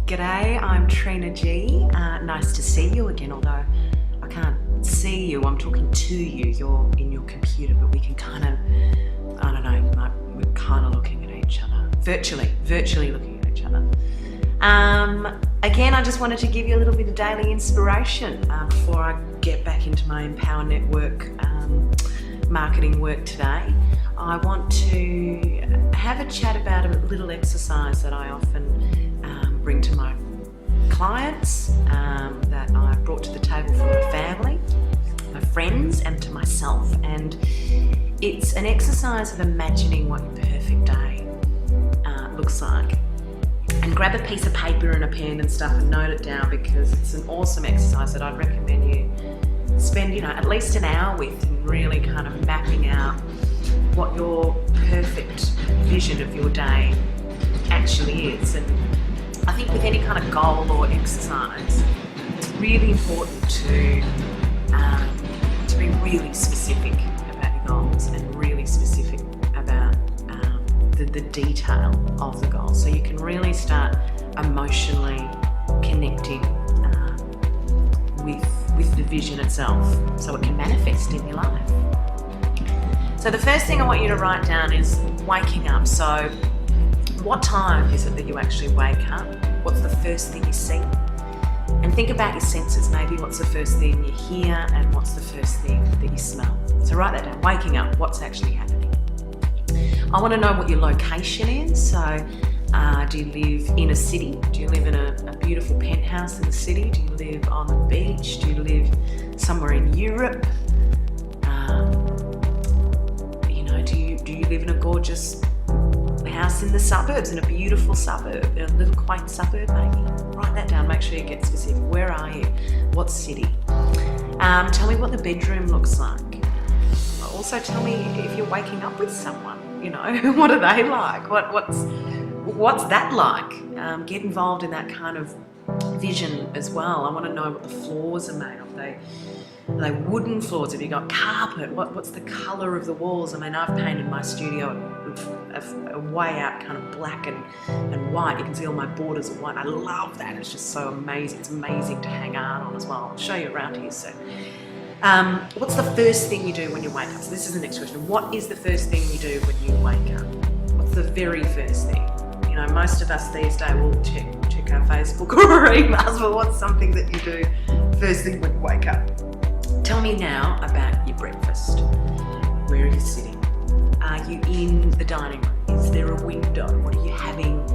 G'day, I'm Trina G. Nice to see you again, although I can't see you, I'm talking to you. You're in your computer, but we can kind of, I don't know, we're kind of looking at each other. Virtually looking at each other. Again, I just wanted to give you a little bit of daily inspiration before I get back into my Empower Network marketing work today. I want to have a chat about a little exercise that I often bring to my clients, that I've brought to the table for my family, my friends, and to myself. And it's an exercise of imagining what your perfect day looks like. And grab a piece of paper and a pen and stuff and note it down, because it's an awesome exercise that I'd recommend you spend, at least an hour with, and really kind of mapping out what your perfect vision of your day actually is. And I think with any kind of goal or exercise, it's really important to be really specific about your goals and really specific about the detail of the goal, so you can really start emotionally connecting with the vision itself, so it can manifest in your life. So the first thing I want you to write down is waking up. So what time is it that you actually wake up? What's the first thing you see? And think about your senses. Maybe what's the first thing you hear, and what's the first thing that you smell? So write that down. Waking up, what's actually happening? I want to know what your location is. So do you live in a city? Do you live in a beautiful penthouse in the city? Do you live on the beach? Do you live somewhere in Europe? Do you live in a gorgeous house in the suburbs, in a beautiful suburb, a little quaint suburb maybe? Write that down, make sure you get specific. Where are you? What city? Tell me what the bedroom looks like. Also tell me if you're waking up with someone, what are they like? What's that like? Get involved in that kind of vision as well. I want to know what the floors are made of. Are they wooden floors? Have you got carpet? What's the colour of the walls? I mean, I've painted my studio a way out kind of black and white. You can see all my borders are white. I love that. It's just so amazing. It's amazing to hang art on as well. I'll show you around here soon. What's the first thing you do when you wake up? So this is the next question. What is the first thing you do when you wake up? What's the very first thing? Most of us these days will check our Facebook or our emails, but what's something that you do first thing when you wake up? Tell me now about your breakfast. Where are you sitting? Are you in the dining room? Is there a window? What are you having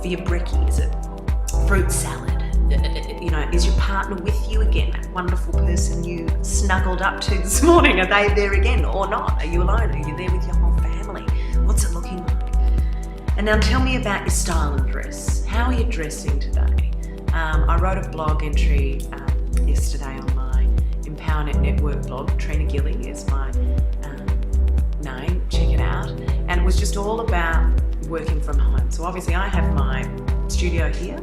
for your brekkie? Is it fruit salad? Is your partner with you again? That wonderful person you snuggled up to this morning, are they there again or not? Are you alone? Are you there with your whole family? What's it looking like? And now tell me about your style and dress. How are you dressing today? I wrote a blog entry yesterday on my EmpowerNet Network blog. Trina Gilly is my name, check it out. And it was just all about working from home. So obviously I have my studio here.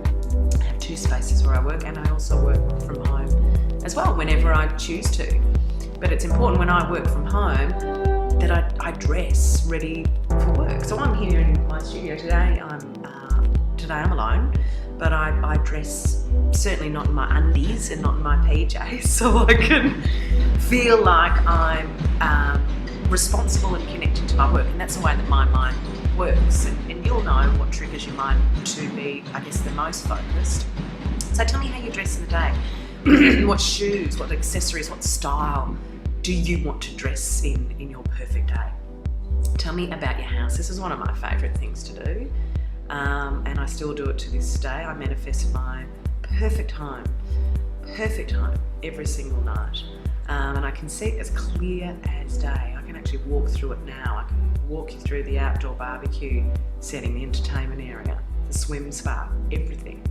I have 2 spaces where I work, and I also work from home as well whenever I choose to. But it's important when I work from home that I dress ready for work. So I'm here in my studio today. I'm alone, but I dress certainly not in my undies and not in my PJs, so I can feel like I'm responsible and connected to my work. And that's the way that my mind works. And you'll know what triggers your mind to be, I guess, the most focused. So tell me how you dress in the day. What shoes, what accessories, what style do you want to dress in your perfect day? Tell me about your house. This is one of my favourite things to do, and I still do it to this day. I manifest my perfect home every single night, and I can see it as clear as day. I can actually walk through it now. I can walk you through the outdoor barbecue setting, the entertainment area, the swim spa, everything.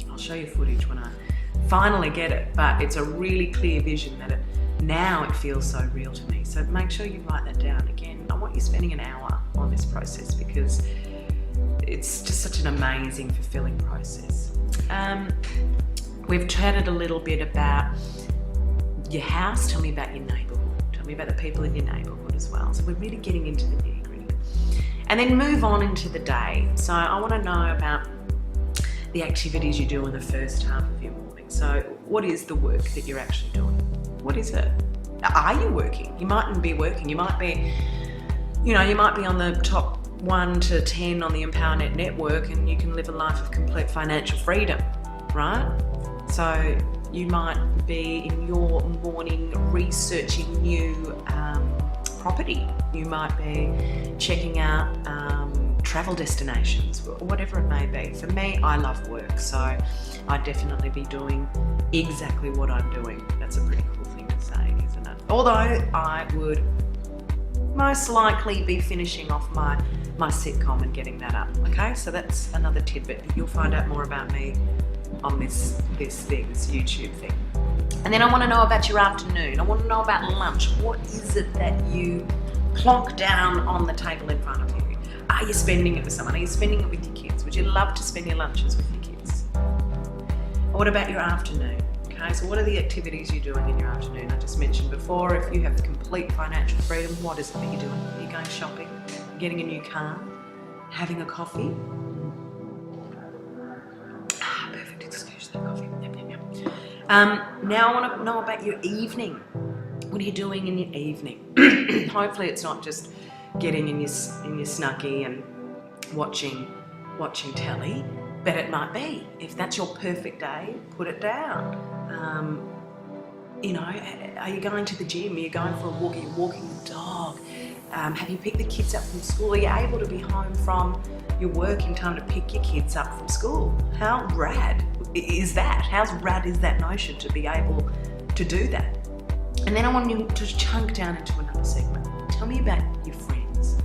I'll show you footage when I finally get it, but it's a really clear vision that now it feels so real to me. So make sure you write that down again. I want you spending an hour on this process, because it's just such an amazing, fulfilling process. We've chatted a little bit about your house. Tell me about your neighbourhood. Tell me about the people in your neighbourhood as well. So we're really getting into the nitty-gritty. And then move on into the day. So I want to know about the activities you do in the first half of your morning. So what is the work that you're actually doing? What is it? Are you working? You mightn't be working. You might be, you might be on the top 1 to 10 on the EmpowerNet network, and you can live a life of complete financial freedom, right? So you might be in your morning researching new property. You might be checking out travel destinations, whatever it may be. For me, I love work, so I'd definitely be doing exactly what I'm doing. That's a pretty cool thing to say, isn't it? Although I would most likely be finishing off my sitcom and getting that up. Okay, so that's another tidbit. You'll find out more about me on this YouTube thing. And then I want to know about your afternoon. I want to know about lunch. What is it that you plonk down on the table in front of you? Are you spending it with someone? Are you spending it with your kids? Would you love to spend your lunches with your kids? What about your afternoon? Okay, so what are the activities you're doing in your afternoon? I just mentioned before, if you have the complete financial freedom, what is it that you're doing? Are you going shopping? Getting a new car? Having a coffee? Perfect excuse for coffee. Yep. Now I want to know about your evening. What are you doing in your evening? Hopefully it's not just getting in your snuggie and watching telly, but it might be. If that's your perfect day, put it down. Are you going to the gym? Are you going for a walk? Are you walking the dog? Have you picked the kids up from school? Are you able to be home from your work in time to pick your kids up from school? How rad is that? How rad is that notion to be able to do that? And then I want you to chunk down into another segment. Tell me about your friends.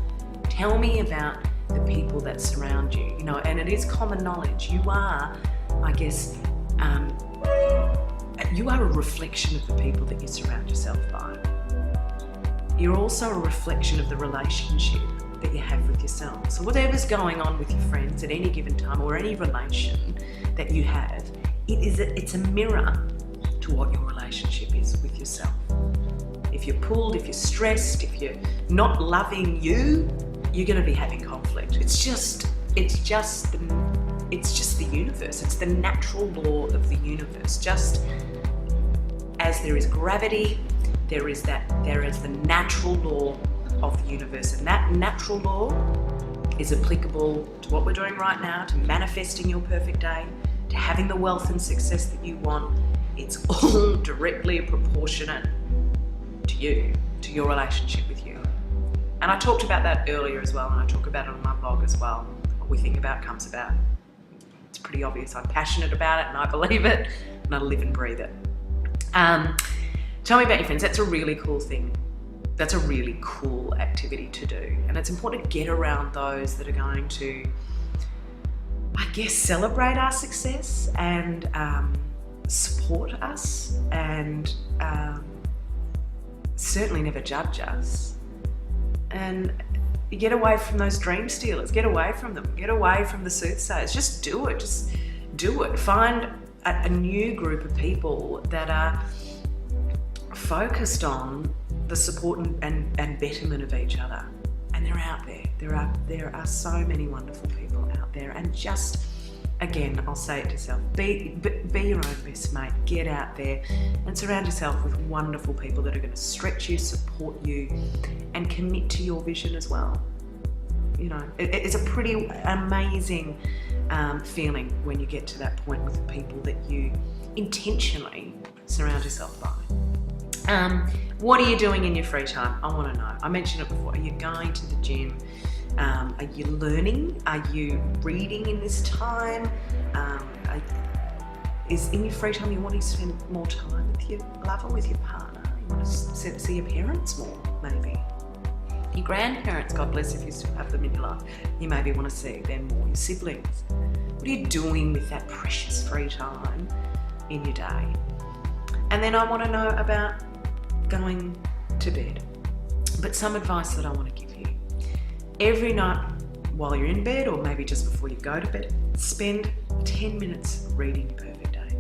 Tell me about the people that surround you. And it is common knowledge. You are, I guess, you are a reflection of the people that you surround yourself by. You're also a reflection of the relationship that you have with yourself. So whatever's going on with your friends at any given time, or any relation that you have, it's a mirror to what your relationship is with yourself. If you're pulled, if you're stressed, if you're not loving you, you're going to be having conflict. It's just the universe. It's the natural law of the universe. Just as there is gravity, there is the natural law of the universe, and that natural law is applicable to what we're doing right now, to manifesting your perfect day, to having the wealth and success that you want. It's all directly proportionate to you, to your relationship with you. And I talked about that earlier as well, and I talk about it on my blog as well. What we think about comes about. It's pretty obvious. I'm passionate about it, and I believe it, and I live and breathe it. Tell me about your friends. That's a really cool thing. That's a really cool activity to do. And it's important to get around those that are going to, I guess, celebrate our success and support us, and certainly never judge us. And you get away from those dream stealers. Get away from them. Get away from the soothsayers. Just do it. Just do it. Find a new group of people that are focused on the support and betterment of each other. And they're out there. There are so many wonderful people out there. And just, again, I'll say it to yourself, be your own best mate. Get out there and surround yourself with wonderful people that are going to stretch you, support you, and commit to your vision as well. It's a pretty amazing feeling when you get to that point with the people that you intentionally surround yourself by. What are you doing in your free time? I want to know. I mentioned it before. Are you going to the gym? Are you learning? Are you reading in this time? Is in your free time you want to spend more time with your lover, with your partner? You want to see your parents more, maybe? Your grandparents, God bless if you still have them in your life. You maybe want to see them more. Your siblings. What are you doing with that precious free time in your day? And then I want to know about going to bed. But some advice that I want to give you. Every night while you're in bed, or maybe just before you go to bed, spend 10 minutes reading your perfect day.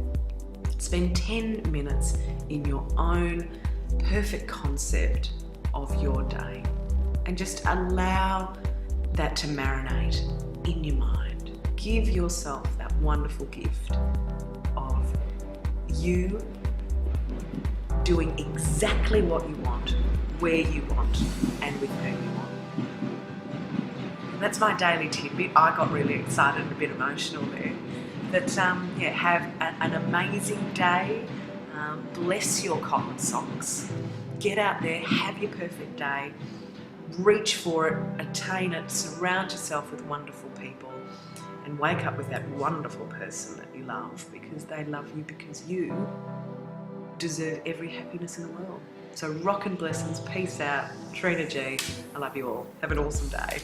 Spend 10 minutes in your own perfect concept of your day. And just allow that to marinate in your mind. Give yourself that wonderful gift of you doing exactly what you want, where you want, and with who you want. And that's my daily tidbit. I got really excited and a bit emotional there. But have an amazing day. Bless your cotton socks. Get out there, have your perfect day. Reach for it, attain it, surround yourself with wonderful people, and wake up with that wonderful person that you love, because they love you, because you deserve every happiness in the world. So rock and blessings, peace out. Trina G, I love you all. Have an awesome day.